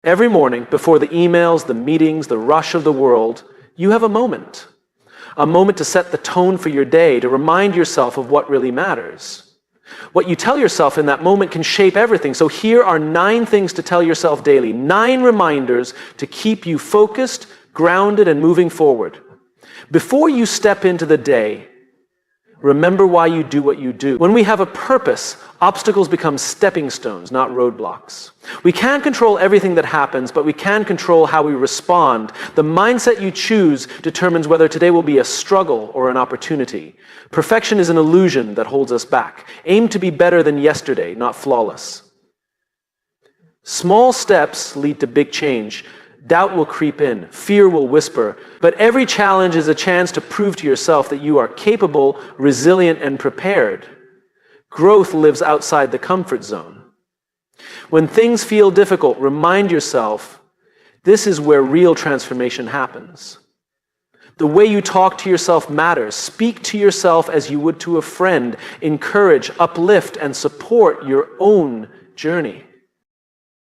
Every morning, before the emails, the meetings, the rush of the world, you have a moment. A moment to set the tone for your day, to remind yourself of what really matters. What you tell yourself in that moment can shape everything. So here are 9 things to tell yourself daily. 9 reminders to keep you focused, grounded, and moving forward. Before you step into the day, remember why you do what you do. When we have a purpose, obstacles become stepping stones, not roadblocks. We can't control everything that happens, but we can control how we respond. The mindset you choose determines whether today will be a struggle or an opportunity. Perfection is an illusion that holds us back. Aim to be better than yesterday, not flawless. Small steps lead to big change. Doubt will creep in, fear will whisper, but every challenge is a chance to prove to yourself that you are capable, resilient, and prepared. Growth lives outside the comfort zone. When things feel difficult, remind yourself, this is where real transformation happens. The way you talk to yourself matters. Speak to yourself as you would to a friend. Encourage, uplift, and support your own journey.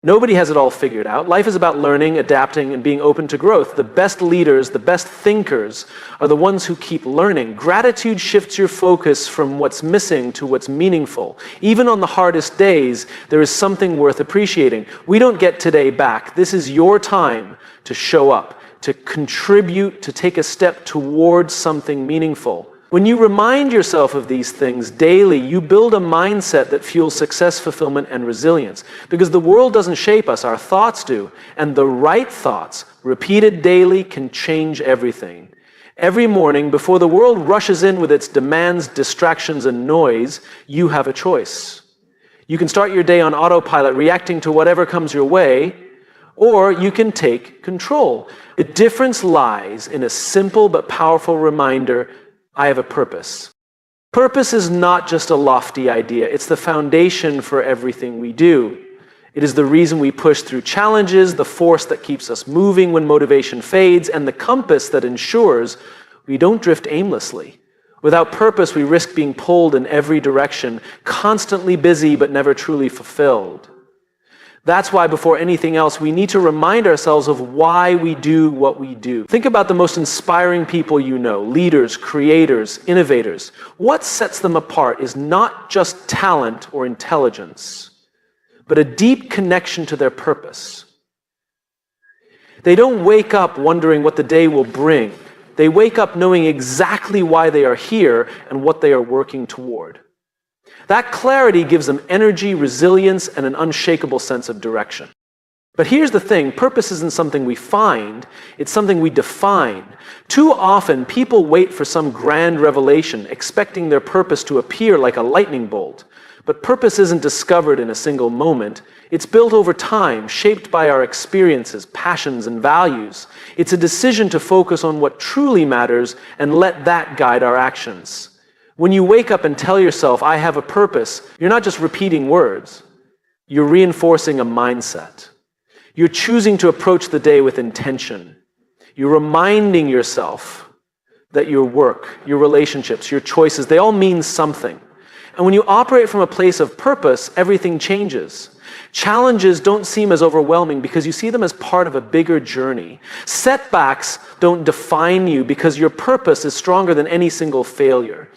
Nobody has it all figured out. Life is about learning, adapting, and being open to growth. The best leaders, the best thinkers are the ones who keep learning. Gratitude shifts your focus from what's missing to what's meaningful. Even on the hardest days, there is something worth appreciating. We don't get today back. This is your time to show up, to contribute, to take a step towards something meaningful. When you remind yourself of these things daily, you build a mindset that fuels success, fulfillment, and resilience. Because the world doesn't shape us, our thoughts do. And the right thoughts, repeated daily, can change everything. Every morning, before the world rushes in with its demands, distractions, and noise, you have a choice. You can start your day on autopilot, reacting to whatever comes your way, or you can take control. The difference lies in a simple but powerful reminder: I have a purpose. Purpose is not just a lofty idea. It's the foundation for everything we do. It is the reason we push through challenges, the force that keeps us moving when motivation fades, and the compass that ensures we don't drift aimlessly. Without purpose, we risk being pulled in every direction, constantly busy but never truly fulfilled. That's why, before anything else, we need to remind ourselves of why we do what we do. Think about the most inspiring people you know, leaders, creators, innovators. What sets them apart is not just talent or intelligence, but a deep connection to their purpose. They don't wake up wondering what the day will bring. They wake up knowing exactly why they are here and what they are working toward. That clarity gives them energy, resilience, and an unshakable sense of direction. But here's the thing, purpose isn't something we find, it's something we define. Too often, people wait for some grand revelation, expecting their purpose to appear like a lightning bolt. But purpose isn't discovered in a single moment. It's built over time, shaped by our experiences, passions, and values. It's a decision to focus on what truly matters and let that guide our actions. When you wake up and tell yourself, I have a purpose, you're not just repeating words. You're reinforcing a mindset. You're choosing to approach the day with intention. You're reminding yourself that your work, your relationships, your choices, they all mean something. And when you operate from a place of purpose, everything changes. Challenges don't seem as overwhelming because you see them as part of a bigger journey. Setbacks don't define you because your purpose is stronger than any single failure.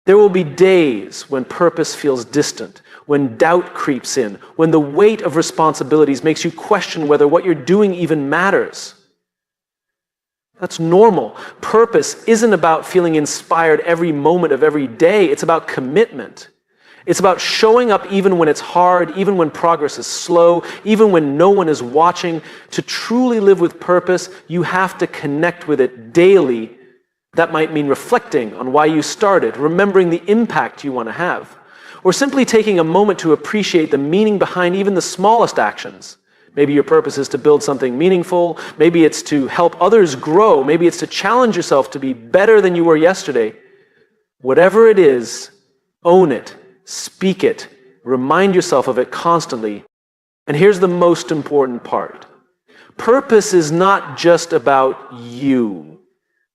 There will be days when purpose feels distant, when doubt creeps in, when the weight of responsibilities makes you question whether what you're doing even matters. That's normal. Purpose isn't about feeling inspired every moment of every day. It's about commitment. It's about showing up even when it's hard, even when progress is slow, even when no one is watching. To truly live with purpose, you have to connect with it daily. That might mean reflecting on why you started, remembering the impact you want to have, or simply taking a moment to appreciate the meaning behind even the smallest actions. Maybe your purpose is to build something meaningful. Maybe it's to help others grow. Maybe it's to challenge yourself to be better than you were yesterday. Whatever it is, own it, speak it, remind yourself of it constantly. And here's the most important part. Purpose is not just about you.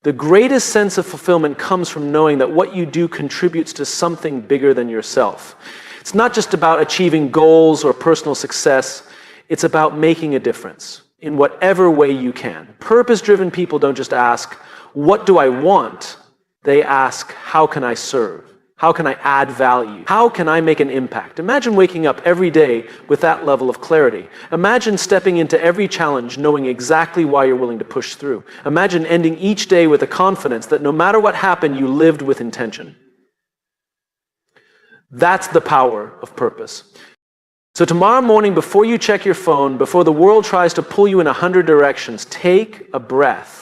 The greatest sense of fulfillment comes from knowing that what you do contributes to something bigger than yourself. It's not just about achieving goals or personal success. It's about making a difference in whatever way you can. Purpose-driven people don't just ask, what do I want? They ask, how can I serve? How can I add value? How can I make an impact? Imagine waking up every day with that level of clarity. Imagine stepping into every challenge knowing exactly why you're willing to push through. Imagine ending each day with the confidence that no matter what happened, you lived with intention. That's the power of purpose. So tomorrow morning, before you check your phone, before the world tries to pull you in 100 directions, take a breath.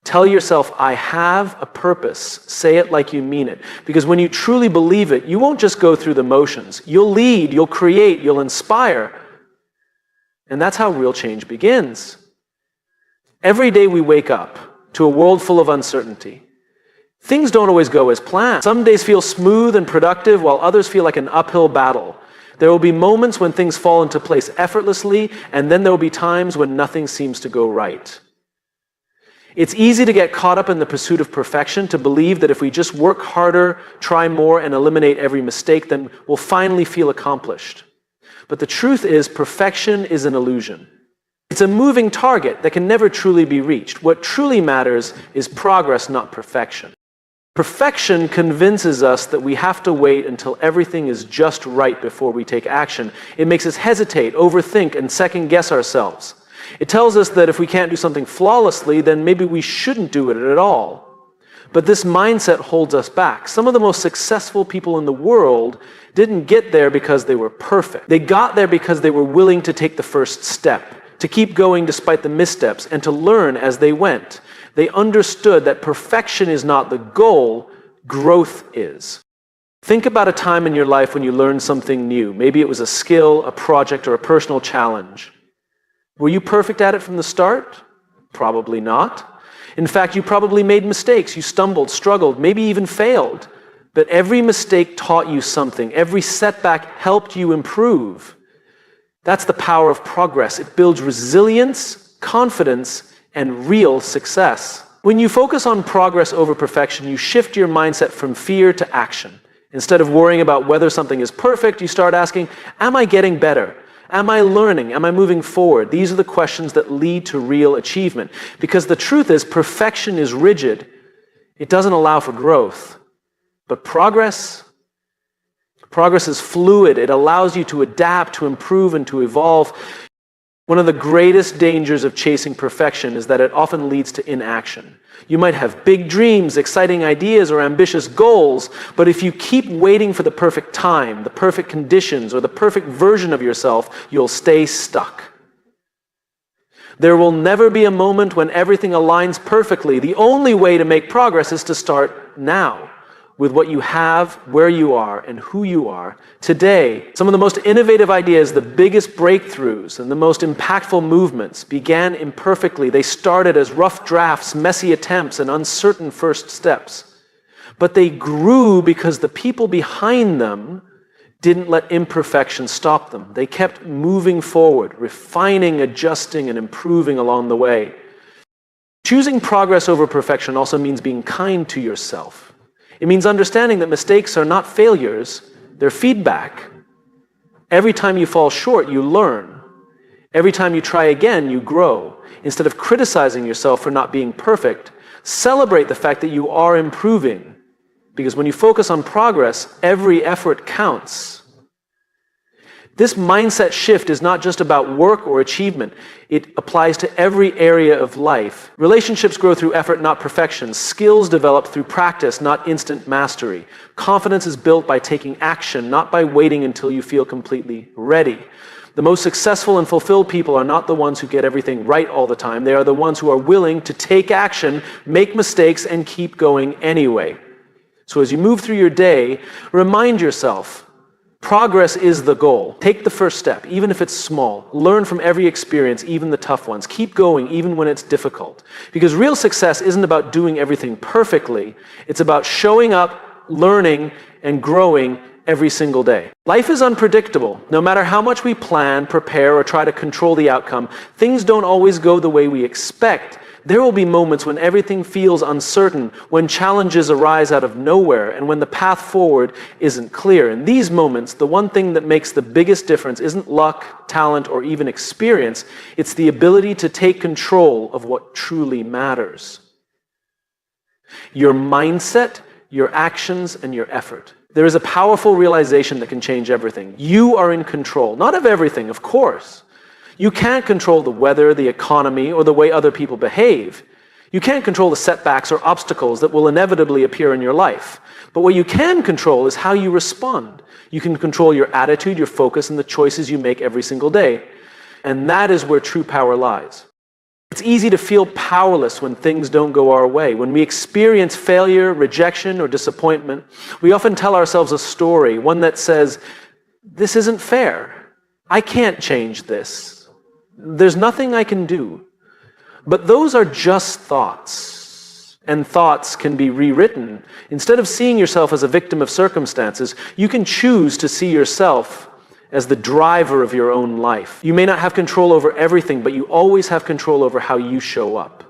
Tell yourself, I have a purpose. Say it like you mean it. Because when you truly believe it, you won't just go through the motions. You'll lead, you'll create, you'll inspire. And that's how real change begins. Every day we wake up to a world full of uncertainty. Things don't always go as planned. Some days feel smooth and productive, while others feel like an uphill battle. There will be moments when things fall into place effortlessly, and then there will be times when nothing seems to go right. It's easy to get caught up in the pursuit of perfection, to believe that if we just work harder, try more, and eliminate every mistake, then we'll finally feel accomplished. But the truth is, perfection is an illusion. It's a moving target that can never truly be reached. What truly matters is progress, not perfection. Perfection convinces us that we have to wait until everything is just right before we take action. It makes us hesitate, overthink, and second-guess ourselves. It tells us that if we can't do something flawlessly, then maybe we shouldn't do it at all. But this mindset holds us back. Some of the most successful people in the world didn't get there because they were perfect. They got there because they were willing to take the first step, to keep going despite the missteps, and to learn as they went. They understood that perfection is not the goal, growth is. Think about a time in your life when you learned something new. Maybe it was a skill, a project, or a personal challenge. Were you perfect at it from the start? Probably not. In fact, you probably made mistakes. You stumbled, struggled, maybe even failed. But every mistake taught you something. Every setback helped you improve. That's the power of progress. It builds resilience, confidence, and real success. When you focus on progress over perfection, you shift your mindset from fear to action. Instead of worrying about whether something is perfect, you start asking, am I getting better? Am I learning? Am I moving forward? These are the questions that lead to real achievement. Because the truth is, perfection is rigid. It doesn't allow for growth. But progress is fluid. It allows you to adapt, to improve, and to evolve. One of the greatest dangers of chasing perfection is that it often leads to inaction. You might have big dreams, exciting ideas, or ambitious goals, but if you keep waiting for the perfect time, the perfect conditions, or the perfect version of yourself, you'll stay stuck. There will never be a moment when everything aligns perfectly. The only way to make progress is to start now, with what you have, where you are, and who you are today. Some of the most innovative ideas, the biggest breakthroughs, and the most impactful movements began imperfectly. They started as rough drafts, messy attempts, and uncertain first steps. But they grew because the people behind them didn't let imperfection stop them. They kept moving forward, refining, adjusting, and improving along the way. Choosing progress over perfection also means being kind to yourself. It means understanding that mistakes are not failures, they're feedback. Every time you fall short, you learn. Every time you try again, you grow. Instead of criticizing yourself for not being perfect, celebrate the fact that you are improving. Because when you focus on progress, every effort counts. This mindset shift is not just about work or achievement. It applies to every area of life. Relationships grow through effort, not perfection. Skills develop through practice, not instant mastery. Confidence is built by taking action, not by waiting until you feel completely ready. The most successful and fulfilled people are not the ones who get everything right all the time. They are the ones who are willing to take action, make mistakes, and keep going anyway. So as you move through your day, remind yourself, progress is the goal. Take the first step, even if it's small. Learn from every experience, even the tough ones. Keep going, even when it's difficult. Because real success isn't about doing everything perfectly. It's about showing up, learning, and growing every single day. Life is unpredictable. No matter how much we plan, prepare, or try to control the outcome, things don't always go the way we expect. There will be moments when everything feels uncertain, when challenges arise out of nowhere, and when the path forward isn't clear. In these moments, the one thing that makes the biggest difference isn't luck, talent, or even experience. It's the ability to take control of what truly matters. Your mindset, your actions, and your effort. There is a powerful realization that can change everything. You are in control. Not of everything, of course. You can't control the weather, the economy, or the way other people behave. You can't control the setbacks or obstacles that will inevitably appear in your life. But what you can control is how you respond. You can control your attitude, your focus, and the choices you make every single day. And that is where true power lies. It's easy to feel powerless when things don't go our way. When we experience failure, rejection, or disappointment, we often tell ourselves a story, one that says, "This isn't fair. I can't change this. There's nothing I can do." But those are just thoughts, and thoughts can be rewritten. Instead of seeing yourself as a victim of circumstances, you can choose to see yourself as the driver of your own life. You may not have control over everything, but you always have control over how you show up.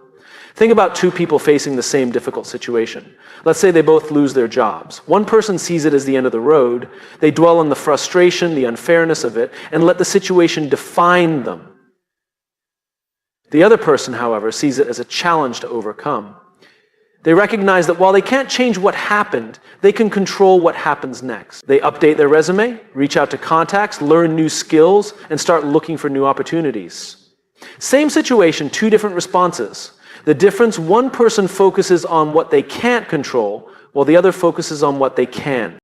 Think about two people facing the same difficult situation. Let's say they both lose their jobs. One person sees it as the end of the road. They dwell on the frustration, the unfairness of it, and let the situation define them. The other person, however, sees it as a challenge to overcome. They recognize that while they can't change what happened, they can control what happens next. They update their resume, reach out to contacts, learn new skills, and start looking for new opportunities. Same situation, two different responses. The difference, one person focuses on what they can't control, while the other focuses on what they can.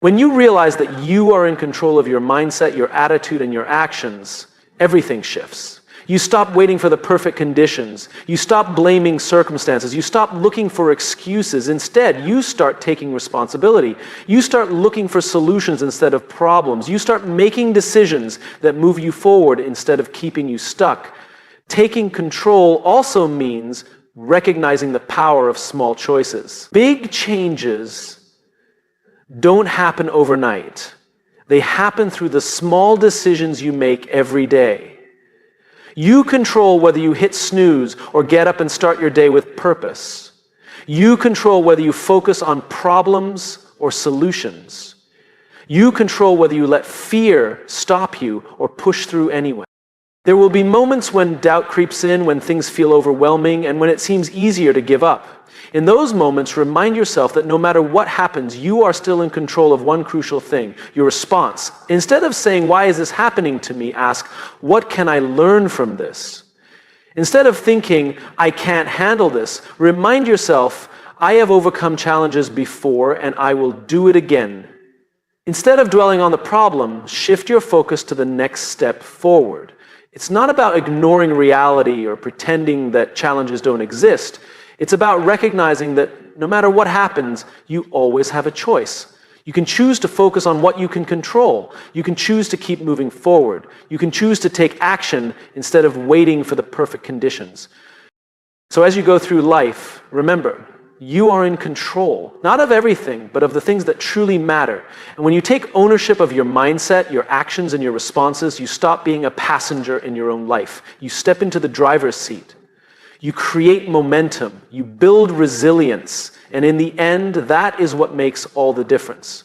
When you realize that you are in control of your mindset, your attitude, and your actions, everything shifts. You stop waiting for the perfect conditions. You stop blaming circumstances. You stop looking for excuses. Instead, you start taking responsibility. You start looking for solutions instead of problems. You start making decisions that move you forward instead of keeping you stuck. Taking control also means recognizing the power of small choices. Big changes don't happen overnight. They happen through the small decisions you make every day. You control whether you hit snooze or get up and start your day with purpose. You control whether you focus on problems or solutions. You control whether you let fear stop you or push through anyway. There will be moments when doubt creeps in, when things feel overwhelming, and when it seems easier to give up. In those moments, remind yourself that no matter what happens, you are still in control of one crucial thing, your response. Instead of saying, "Why is this happening to me?" ask, "What can I learn from this?" Instead of thinking, "I can't handle this," remind yourself, "I have overcome challenges before and I will do it again." Instead of dwelling on the problem, shift your focus to the next step forward. It's not about ignoring reality or pretending that challenges don't exist. It's about recognizing that no matter what happens, you always have a choice. You can choose to focus on what you can control. You can choose to keep moving forward. You can choose to take action instead of waiting for the perfect conditions. So as you go through life, remember, you are in control, not of everything, but of the things that truly matter. And when you take ownership of your mindset, your actions, and your responses, you stop being a passenger in your own life. You step into the driver's seat. You create momentum, you build resilience, and in the end, that is what makes all the difference.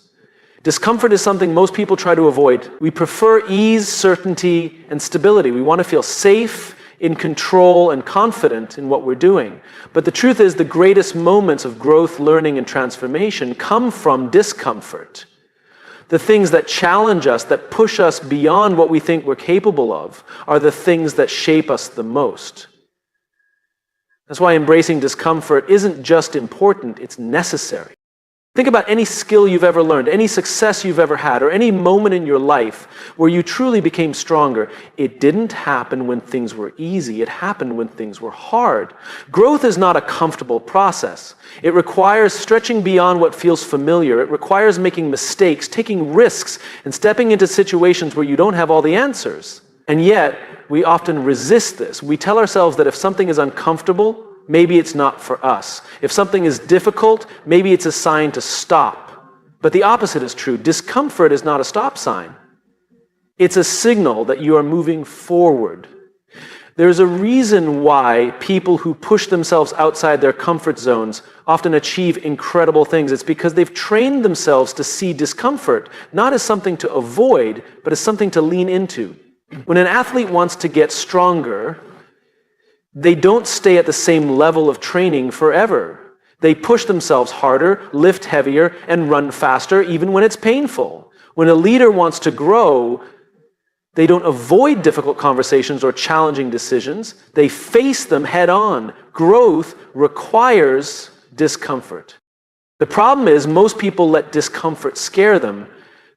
Discomfort is something most people try to avoid. We prefer ease, certainty, and stability. We want to feel safe, in control, and confident in what we're doing. But the truth is, the greatest moments of growth, learning, and transformation come from discomfort. The things that challenge us, that push us beyond what we think we're capable of, are the things that shape us the most. That's why embracing discomfort isn't just important, it's necessary. Think about any skill you've ever learned, any success you've ever had, or any moment in your life where you truly became stronger. It didn't happen when things were easy, it happened when things were hard. Growth is not a comfortable process. It requires stretching beyond what feels familiar. It requires making mistakes, taking risks, and stepping into situations where you don't have all the answers. And yet, we often resist this. We tell ourselves that if something is uncomfortable, maybe it's not for us. If something is difficult, maybe it's a sign to stop. But the opposite is true. Discomfort is not a stop sign. It's a signal that you are moving forward. There's a reason why people who push themselves outside their comfort zones often achieve incredible things. It's because they've trained themselves to see discomfort, not as something to avoid, but as something to lean into. When an athlete wants to get stronger, they don't stay at the same level of training forever. They push themselves harder, lift heavier, and run faster, even when it's painful. When a leader wants to grow, they don't avoid difficult conversations or challenging decisions. They face them head on. Growth requires discomfort. The problem is most people let discomfort scare them.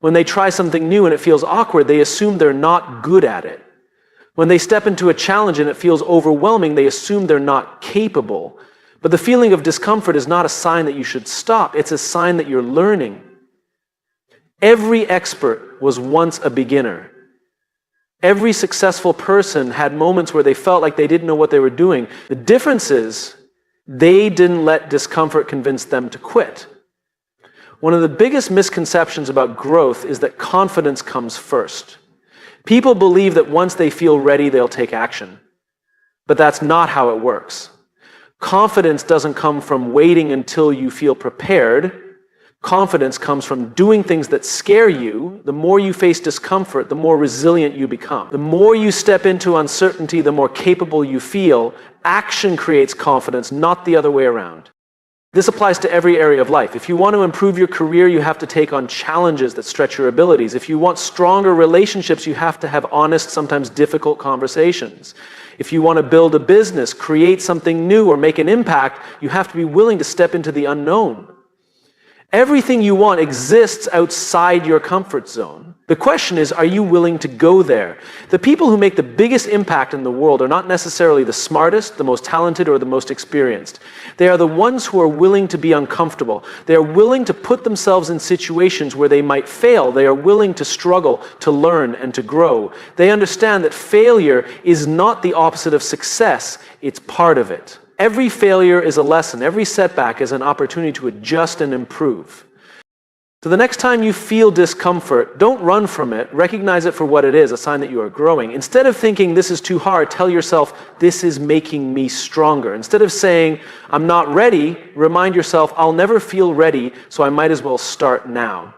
When they try something new and it feels awkward, they assume they're not good at it. When they step into a challenge and it feels overwhelming, they assume they're not capable. But the feeling of discomfort is not a sign that you should stop. It's a sign that you're learning. Every expert was once a beginner. Every successful person had moments where they felt like they didn't know what they were doing. The difference is they didn't let discomfort convince them to quit. One of the biggest misconceptions about growth is that confidence comes first. People believe that once they feel ready, they'll take action. But that's not how it works. Confidence doesn't come from waiting until you feel prepared. Confidence comes from doing things that scare you. The more you face discomfort, the more resilient you become. The more you step into uncertainty, the more capable you feel. Action creates confidence, not the other way around. This applies to every area of life. If you want to improve your career, you have to take on challenges that stretch your abilities. If you want stronger relationships, you have to have honest, sometimes difficult conversations. If you want to build a business, create something new, or make an impact, you have to be willing to step into the unknown. Everything you want exists outside your comfort zone. The question is, are you willing to go there? The people who make the biggest impact in the world are not necessarily the smartest, the most talented, or the most experienced. They are the ones who are willing to be uncomfortable. They are willing to put themselves in situations where they might fail. They are willing to struggle, to learn, and to grow. They understand that failure is not the opposite of success. It's part of it. Every failure is a lesson. Every setback is an opportunity to adjust and improve. So the next time you feel discomfort, don't run from it. Recognize it for what it is, a sign that you are growing. Instead of thinking this is too hard, tell yourself this is making me stronger. Instead of saying I'm not ready, remind yourself I'll never feel ready, so I might as well start now.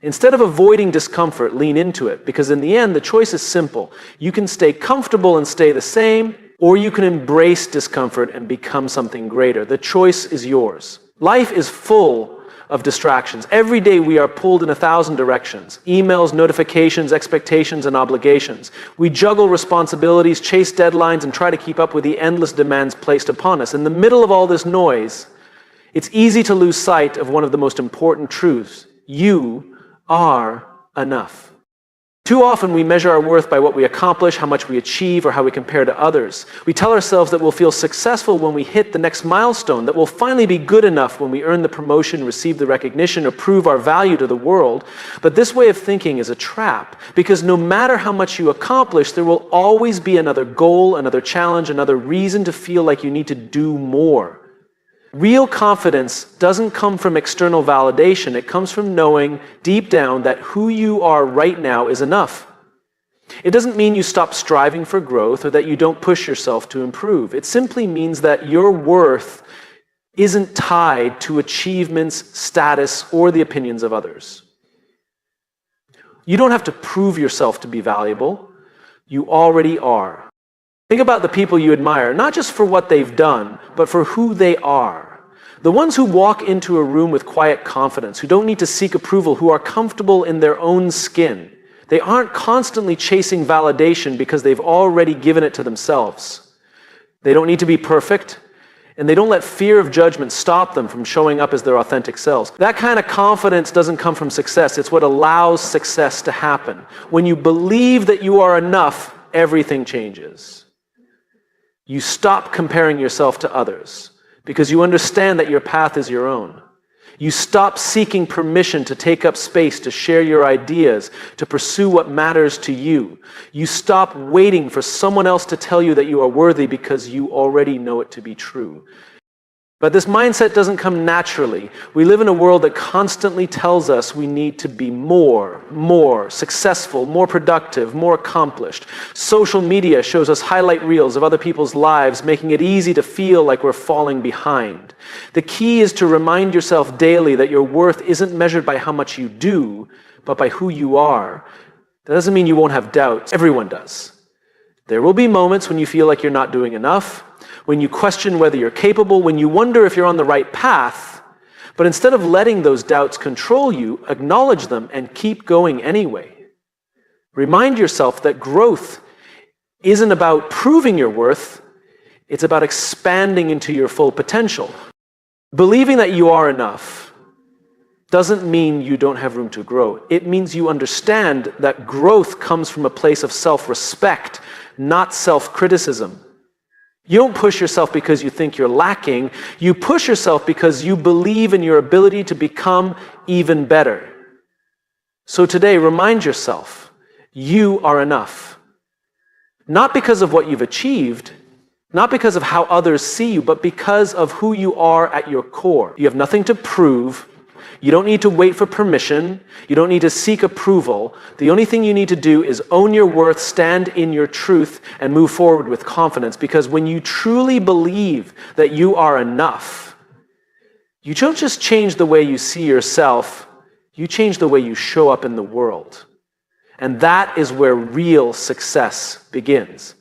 Instead of avoiding discomfort, lean into it, because in the end, the choice is simple. You can stay comfortable and stay the same, or you can embrace discomfort and become something greater. The choice is yours. Life is full of distractions. Every day we are pulled in 1,000 directions. Emails, notifications, expectations, and obligations. We juggle responsibilities, chase deadlines, and try to keep up with the endless demands placed upon us. In the middle of all this noise, it's easy to lose sight of one of the most important truths. You are enough. Too often we measure our worth by what we accomplish, how much we achieve, or how we compare to others. We tell ourselves that we'll feel successful when we hit the next milestone, that we'll finally be good enough when we earn the promotion, receive the recognition, or prove our value to the world. But this way of thinking is a trap, because no matter how much you accomplish, there will always be another goal, another challenge, another reason to feel like you need to do more. Real confidence doesn't come from external validation. It comes from knowing deep down that who you are right now is enough. It doesn't mean you stop striving for growth or that you don't push yourself to improve. It simply means that your worth isn't tied to achievements, status, or the opinions of others. You don't have to prove yourself to be valuable. You already are. Think about the people you admire, not just for what they've done, but for who they are. The ones who walk into a room with quiet confidence, who don't need to seek approval, who are comfortable in their own skin. They aren't constantly chasing validation because they've already given it to themselves. They don't need to be perfect, and they don't let fear of judgment stop them from showing up as their authentic selves. That kind of confidence doesn't come from success. It's what allows success to happen. When you believe that you are enough, everything changes. You stop comparing yourself to others because you understand that your path is your own. You stop seeking permission to take up space, to share your ideas, to pursue what matters to you. You stop waiting for someone else to tell you that you are worthy because you already know it to be true. But this mindset doesn't come naturally. We live in a world that constantly tells us we need to be more successful, more productive, more accomplished. Social media shows us highlight reels of other people's lives, making it easy to feel like we're falling behind. The key is to remind yourself daily that your worth isn't measured by how much you do, but by who you are. That doesn't mean you won't have doubts. Everyone does. There will be moments when you feel like you're not doing enough, when you question whether you're capable, when you wonder if you're on the right path. But instead of letting those doubts control you, acknowledge them and keep going anyway. Remind yourself that growth isn't about proving your worth, it's about expanding into your full potential. Believing that you are enough doesn't mean you don't have room to grow. It means you understand that growth comes from a place of self-respect, not self-criticism. You don't push yourself because you think you're lacking. You push yourself because you believe in your ability to become even better. So today, remind yourself, you are enough. Not because of what you've achieved, not because of how others see you, but because of who you are at your core. You have nothing to prove. You don't need to wait for permission. You don't need to seek approval. The only thing you need to do is own your worth, stand in your truth, and move forward with confidence. Because when you truly believe that you are enough, you don't just change the way you see yourself, you change the way you show up in the world. And that is where real success begins.